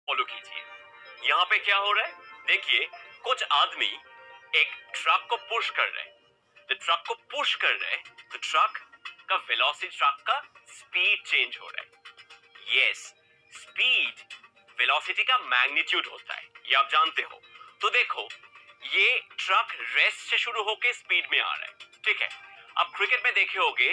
Follow कीजिए। यहाँ पे क्या हो रहा है देखिए, कुछ आदमी एक ट्रक को पुश कर रहे हैं। तो ट्रक को पुश कर रहे हैं तो ट्रक का वेलोसिटी, ट्रक का स्पीड चेंज हो रहा है। यस, स्पीड वेलोसिटी का मैग्नीट्यूड होता है, ये आप जानते हो। तो देखो, ये ट्रक रेस्ट से शुरू होकर स्पीड में आ रहा है, ठीक है। आप क्रिकेट में देखे होगे,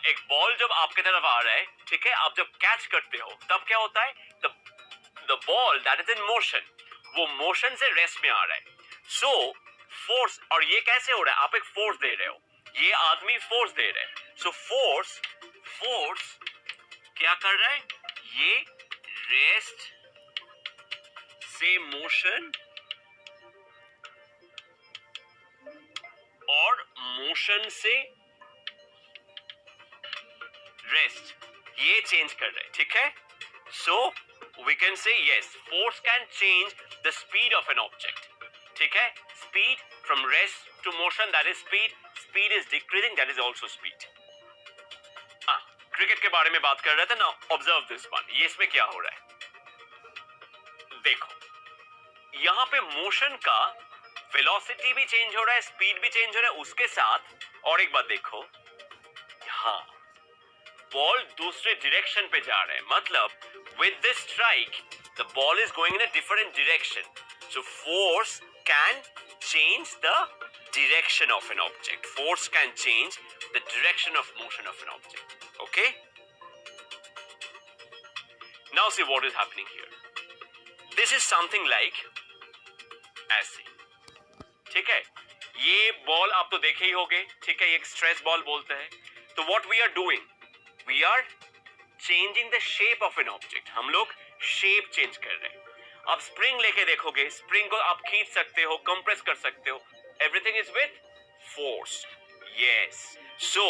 एक बॉल जब आपके तरफ आ रहा है, ठीक है, आप जब कैच करते हो तब क्या होता है, the ball that is in motion, वो मोशन से रेस्ट में आ रहा है। सो फोर्स, और ये कैसे हो रहा है, आप एक फोर्स दे रहे हो, ये आदमी फोर्स दे रहे हैं। सो फोर्स फोर्स क्या कर रहा है, ये रेस्ट से मोशन और मोशन से रेस्ट, ये चेंज कर रहे हैं, ठीक है। So we can say yes, force can change the speed of an object, ठीक है। Speed from rest to motion, that is speed. Speed is decreasing, that is also speed. Cricket के बारे में बात कर रहे थे ना, ऑब्जर्व दिस वन, ये इसमें क्या हो रहा है देखो, यहां पे मोशन का वेलोसिटी भी चेंज हो रहा है, स्पीड भी चेंज हो रहा है, उसके साथ और एक बात देखो, हाँ, बॉल दूसरे डायरेक्शन पे जा रहे हैं, मतलब with this strike the ball is going in a different direction. So force can change the direction of an object. Force can change the direction of motion of an object. Okay? Now see what is happening here. This is something like ऐसे, ठीक है। ये ball आप तो देखे ही होंगे, ठीक है, एक स्ट्रेस बॉल बोलते हैं। तो what we are doing, we are changing the shape of an object, हम लोग शेप चेंज कर रहे हैं। आप स्प्रिंग लेके देखोगे, स्प्रिंग को आप खींच सकते हो, कंप्रेस कर सकते हो, everything is with force. Yes, so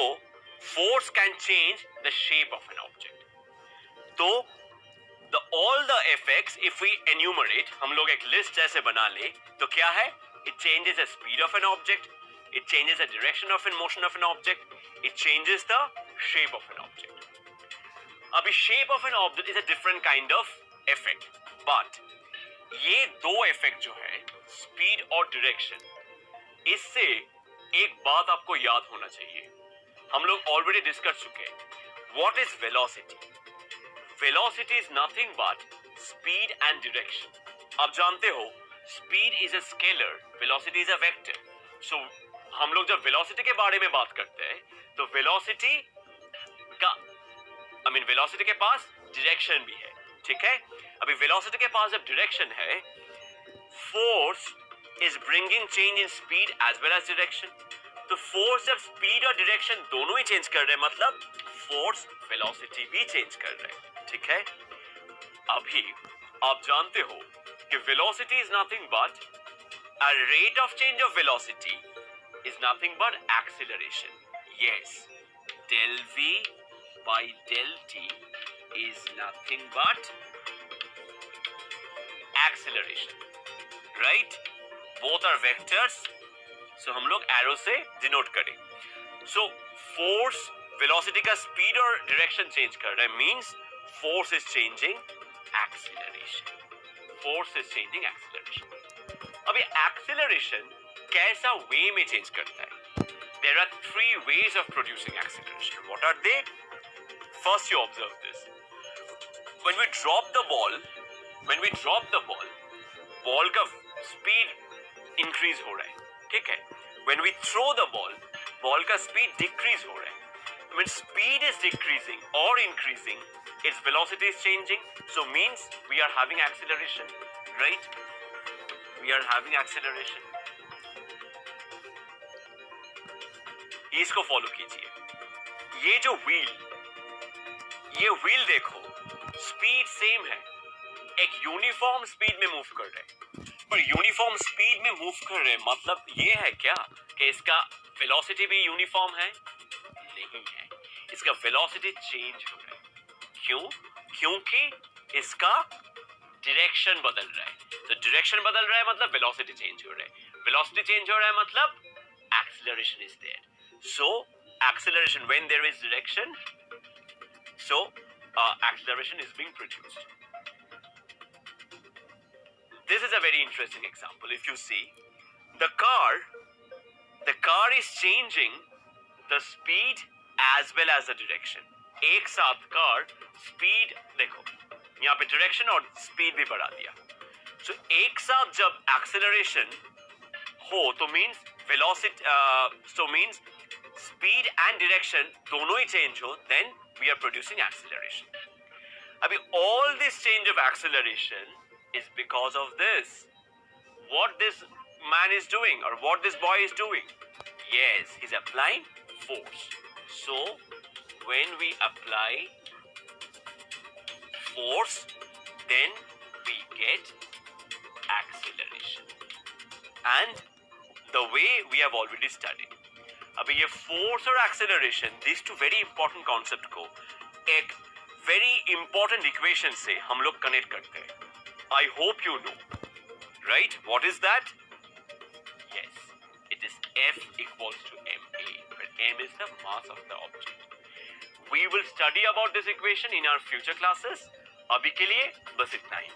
force can change the shape of an object. तो all the effects if we enumerate, हम लोग एक लिस्ट जैसे बना ले तो क्या है, it changes the speed of an object, it changes the direction of an motion of an object, it changes the shape of an object. अभी shape of an object is a different kind of effect, but ये दो effect जो है, speed और direction, इससे एक बात आपको याद होना चाहिए, हम लोग ऑलरेडी डिस्कस चुके हैं। What is velocity? Velocity is nothing but speed and direction. आप जानते हो speed is a scalar, velocity is a vector. So हम लोग जब वेलोसिटी के बारे में बात करते हैं तो वेलोसिटी का वेलोसिटी के पास डायरेक्शन भी है, ठीक है। अभी वेलोसिटी के पास जब डायरेक्शन है, force is bringing change in speed as well as direction. तो फोर्स जब स्पीड और डायरेक्शन दोनों ही चेंज कर रहे हैं, मतलब फोर्स वेलोसिटी भी चेंज कर रहे हैं, ठीक है। अभी आप जानते हो कि velocity is nothing but a rate of change of velocity is nothing but acceleration. Yes, del v by del t is nothing but acceleration, right? Both are vectors, so हम लोग एरो से डिनोट करें। So force velocity का speed और direction change कर रहा है, means force is changing acceleration, force is changing acceleration. अभी एक्सीलरेशन कैसा वे में चेंज करता है? There are three ways of producing acceleration. What are they? First you observe this, when we drop the ball, ball का speed increase हो रहा है, ठीक है। When we throw the ball का स्पीड डिक्रीज हो रहा है। When speed is decreasing or increasing, its velocity is changing, so means we are having acceleration, right? We are having acceleration. इसको फॉलो कीजिए। ये जो ये व्हील देखो, स्पीड सेम है, एक यूनिफॉर्म स्पीड में मूव कर रहे हैं, पर यूनिफॉर्म स्पीड में मूव कर रहे हैं मतलब ये है क्या कि इसका वेलोसिटी भी यूनिफॉर्म है? नहीं है, इसका वेलोसिटी चेंज हो रहा है। क्यों? क्योंकि इसका डायरेक्शन बदल रहा है। तो डायरेक्शन बदल रहा है मतलब वेलोसिटी चेंज हो रहा है, वेलोसिटी चेंज हो रहा है मतलब acceleration is there. So acceleration when there is direction, so acceleration is being produced. this is a very interesting example. If you see, the car is changing the speed as well as the direction. एक साथ car speed देखो, यहाँ पे direction और speed भी बढ़ा दिया. So एक साथ जब acceleration हो तो means velocity, so means speed and direction दोनों ही change हो, then we are producing acceleration. अभी all this change of acceleration is because of this. What this man is doing or what this boy is doing? Yes, he's applying force. So when we apply force, then we get acceleration. And the way we have already studied. अभी ये force और acceleration, these two very important concept को एक very important equation से हम लोग connect करते हैं. I hope you know. Right? What is that? Yes, it is F equals to ma, where m is the mass of the object. We will study about this equation in our future classes. अभी के लिए बस इतना ही.